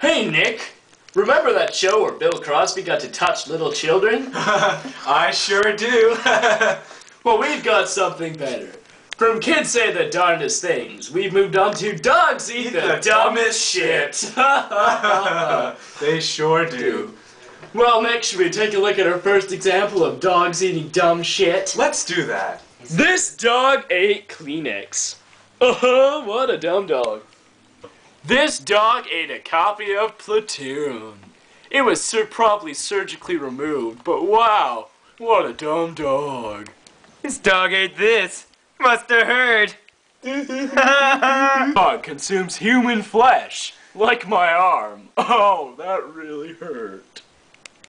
Hey, Nick. Remember that show where Bill Crosby got to touch little children? I sure do. Well, we've got something better. From kids say the darndest things, we've moved on to dogs eat the dumbest shit. They sure do. Well, Nick, should we take a look at our first example of dogs eating dumb shit? Let's do that. This dog ate Kleenex. What a dumb dog. This dog ate a copy of Platoon. It was probably surgically removed, but wow, what a dumb dog. This dog ate this. Must have heard. Dog consumes human flesh, like my arm. Oh, that really hurt.